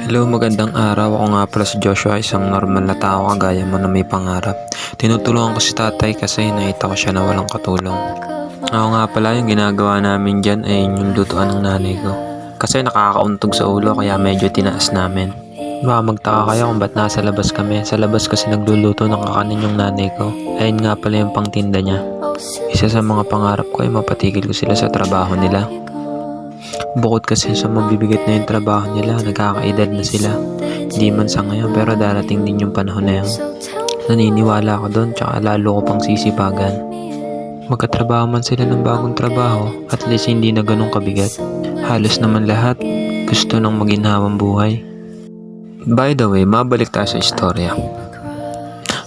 Hello, magandang araw. Ako nga pala si Joshua, isang normal na tao kagaya mo na may pangarap. Tinutulungan ko si tatay kasi nakita ko siya na walang katulong. Ako nga pala, yung ginagawa namin dyan ay yung lutuan ng nanay ko. Kasi nakakauntog sa ulo kaya medyo tinaas namin. Baka magtaka kayo kung ba't nasa labas kami. Sa labas kasi nagluluto ng kakanin yung nanay ko. Ayun nga pala yung pangtinda niya. Isa sa mga pangarap ko ay mapatigil ko sila sa trabaho nila. Bukod kasi sa mabibigat na yung trabaho nila, nagkakaedad na sila. Hindi man sa ngayon pero darating din yung panahon na yun. Naniniwala ako doon tsaka lalo ko pang sisipagan. Magkatrabaho man sila ng bagong trabaho, at least hindi na ganun kabigat. Halos naman lahat gusto ng maginhawang buhay. By the way, mabalik tayo sa istorya.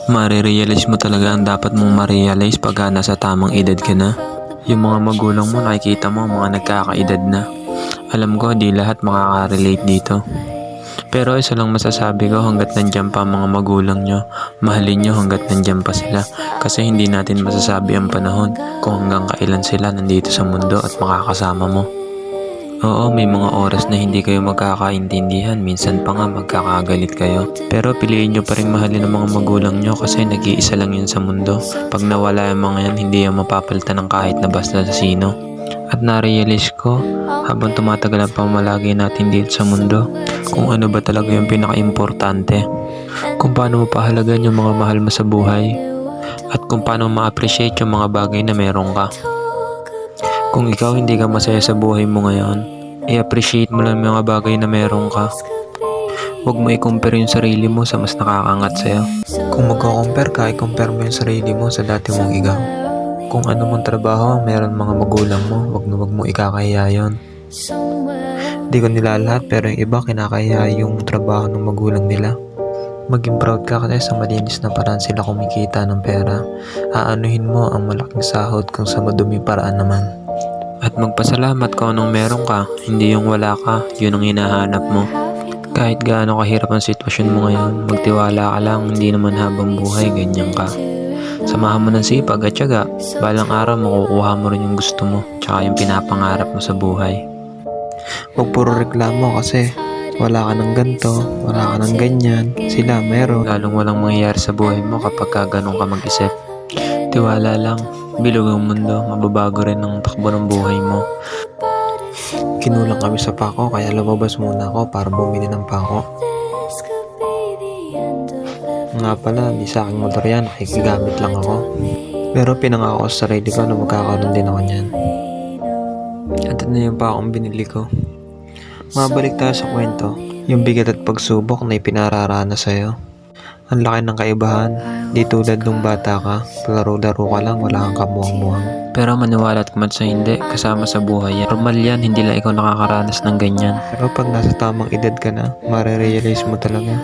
Marirealize mo talaga ang dapat mong marealize pagka nasa tamang edad ka na. Yung mga magulang mo, nakikita mo mga nagkakaedad na. Alam ko, di lahat makaka-relate dito. Pero isa lang masasabi ko, hanggat nandyan pa ang mga magulang nyo, mahalin nyo hanggat nandyan pa sila. Kasi hindi natin masasabi ang panahon kung hanggang kailan sila nandito sa mundo at makakasama mo. Oo, may mga oras na hindi kayo magkakaintindihan, minsan pa nga magkakagalit kayo. Pero piliin nyo pa rin mahalin ang mga magulang nyo kasi nag-iisa lang yun sa mundo. Pag nawala yung mga yan, hindi yan mapapalitan ng kahit na basta sa sino. At na-realize ko, habang tumatagal ang pamalagi natin dito sa mundo, kung ano ba talaga yung pinaka-importante. Kung paano mo pahalagan yung mga mahal mo sa buhay. At kung paano ma-appreciate yung mga bagay na meron ka. Kung ikaw hindi ka masaya sa buhay mo ngayon, i-appreciate mo lang yung mga bagay na meron ka. Huwag mo i-compare yung sarili mo sa mas nakakangat sa'yo. Kung magko-compare ka, i-compare mo yung sarili mo sa dati mong ikaw. Kung ano mong trabaho ang meron mga magulang mo, wag mo ikakahiya yun. Di ko nila lahat pero yung iba kinakahiya yung trabaho ng magulang nila. Maging proud ka kasi sa malinis na paraan sila kumikita ng pera. Aanuhin mo ang malaking sahod kung sa madumi paraan naman. At magpasalamat kung anong meron ka, hindi yung wala ka, yun ang hinahanap mo. Kahit gaano kahirap ang sitwasyon mo ngayon, magtiwala ka lang, hindi naman habang buhay, ganyan ka. Samahan mo ng sipag at tiyaga, balang araw makukuha mo rin yung gusto mo, tsaka yung pinapangarap mo sa buhay. Huwag puro reklamo kasi wala ka ng ganto, wala ka ng ganyan, sila meron. Lalong walang mangyayari sa buhay mo kapag ka ganun ka mag-isip. Tiwala lang, bilog ang mundo, mababago rin ang takbo ng buhay mo. Kinulang kami sa pako kaya lumabas muna ako para bumili ng pako. Nga pala, di sa aking motor yan, nakikigamit lang ako. Pero pinangako ko sa sarili ko na magkakaroon din ako niyan. At na yung pakong binili ko. Mabalik tayo sa kwento, yung bigat at pagsubok na ipinararana sa'yo. Ang laki ng kaibahan, di tulad nung bata ka, laro-laro ka lang, wala kang kamuhang-muhang. Pero maniwala at man sa hindi, kasama sa buhay yan. Normal yan, hindi lang ikaw nakakaranas ng ganyan. Pero pag nasa tamang edad ka na, marirealize mo talaga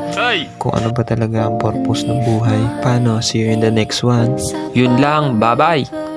kung ano ba talaga ang purpose ng buhay. Paano? See you in the next one. Yun lang, bye-bye!